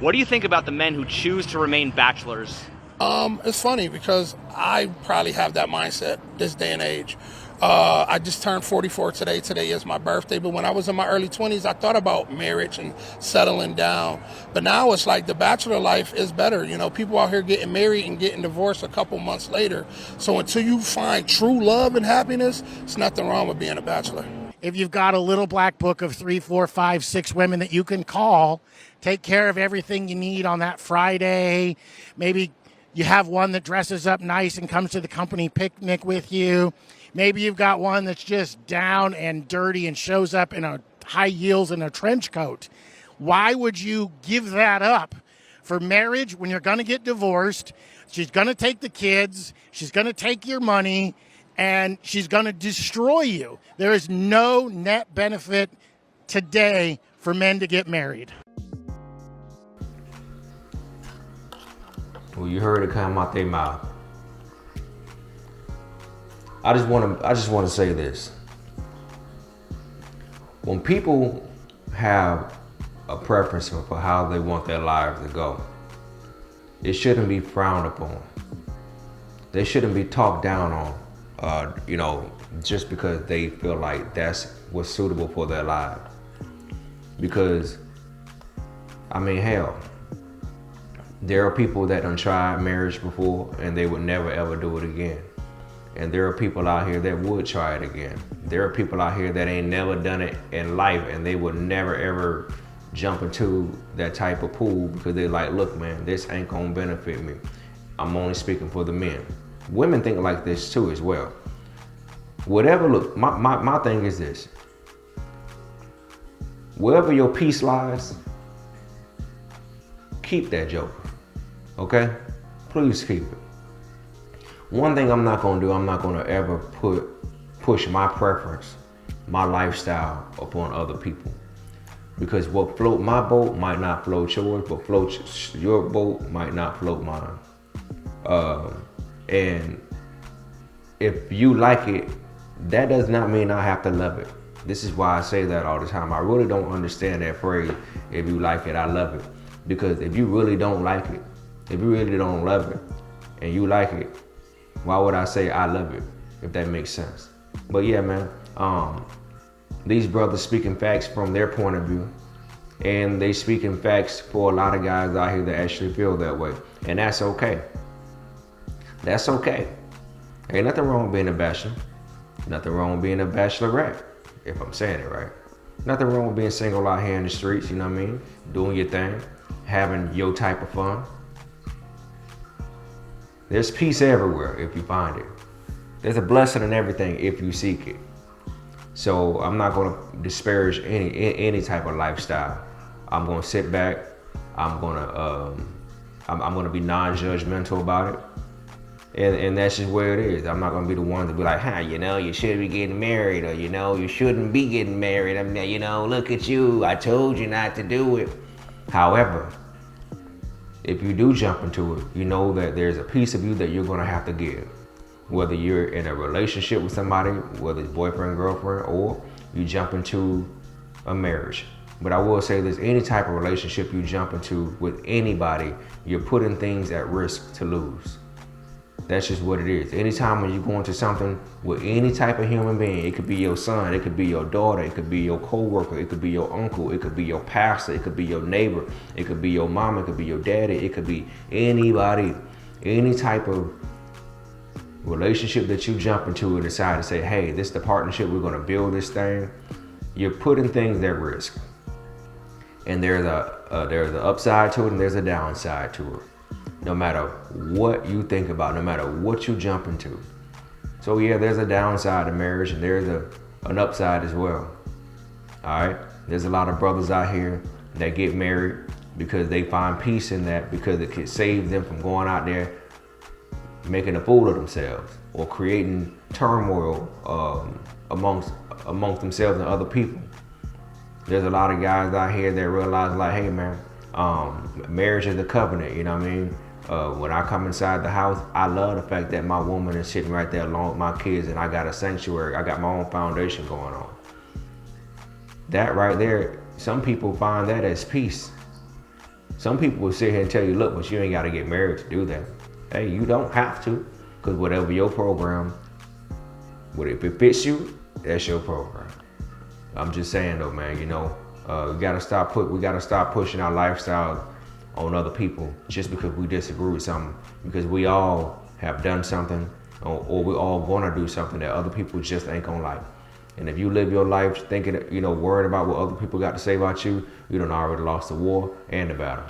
What do you think about the men who choose to remain bachelors? It's funny because I probably have that mindset this day and age. I just turned 44 today. Today is my birthday. But when I was in my early 20s, I thought about marriage and settling down. But now it's like the bachelor life is better. You know, people out here getting married and getting divorced a couple months later. So until you find true love and happiness, there's nothing wrong with being a bachelor. If you've got a little black book of 3, 4, 5, 6 women that you can call, take care of everything you need on that Friday, maybe you have one that dresses up nice and comes to the company picnic with you. Maybe you've got one that's just down and dirty and shows up in a high heels and a trench coat. Why would you give that up for marriage when you're going to get divorced? She's going to take the kids. She's going to take your money. And she's going to destroy you. There is no net benefit today for men to get married. Well, you heard it come out their mouth. I just want to say this. When people have a preference for how they want their lives to go, it shouldn't be frowned upon. They shouldn't be talked down on. Just because they feel like that's what's suitable for their lives. Because, I mean, hell, there are people that done tried marriage before and they would never ever do it again. And there are people out here that would try it again. There are people out here that ain't never done it in life and they would never ever jump into that type of pool because they're like, look, man, this ain't gonna benefit me. I'm only speaking for the men. Women think like this too as well. Whatever, look, my thing is this. Wherever your peace lies, keep that joker, okay? Please keep it. One thing I'm not gonna do, I'm not gonna ever push my preference, my lifestyle upon other people. Because what float my boat might not float yours, but float your boat might not float mine. And if you like it, that does not mean I have to love it. This is why I say that all the time. I really don't understand that phrase, if you like it, I love it. Because if you really don't like it, if you really don't love it, and you like it, why would I say I love it, if that makes sense? But yeah, man, these brothers speaking facts from their point of view, and they speaking facts for a lot of guys out here that actually feel that way. And that's okay. That's okay. Ain't nothing wrong with being a bachelor. Nothing wrong with being a bachelorette, if I'm saying it right. Nothing wrong with being single out here in the streets, you know what I mean? Doing your thing, having your type of fun. There's peace everywhere if you find it. There's a blessing in everything if you seek it. So I'm not gonna disparage any type of lifestyle. I'm gonna sit back. I'm gonna be non-judgmental about it. And that's just where it is. I'm not gonna be the one to be like, you should be getting married, or you shouldn't be getting married. I mean, look at you. I told you not to do it. However, if you do jump into it, you know that there's a piece of you that you're gonna have to give. Whether you're in a relationship with somebody, whether it's boyfriend, girlfriend, or you jump into a marriage. But I will say this, any type of relationship you jump into with anybody, you're putting things at risk to lose. That's just what it is. Anytime when you go into something with any type of human being, it could be your son, it could be your daughter, it could be your co-worker, it could be your uncle, it could be your pastor, it could be your neighbor, it could be your mama, it could be your daddy, it could be anybody. Any type of relationship that you jump into and decide to say, hey, this is the partnership, we're gonna build this thing, you're putting things at risk. And there's a upside to it and there's a downside to it. No matter what you think about, no matter what you jump into. So yeah, there's a downside to marriage and there's an upside as well. All right, there's a lot of brothers out here that get married because they find peace in that, because it can save them from going out there making a fool of themselves or creating turmoil amongst themselves and other people. There's a lot of guys out here that realize like, hey man, marriage is a covenant, you know what I mean? When I come inside the house, I love the fact that my woman is sitting right there along with my kids and I got a sanctuary. I got my own foundation going on. That right there, some people find that as peace. Some people will sit here and tell you, look, but you ain't got to get married to do that. Hey, you don't have to, because whatever your program, if it fits you, that's your program. I'm just saying though, man, you know, we gotta stop pushing our lifestyle on other people just because we disagree with something, because we all have done something or we all gonna do something that other people just ain't gonna like. And if you live your life thinking, you know, worried about what other people got to say about you, you done already lost the war and the battle.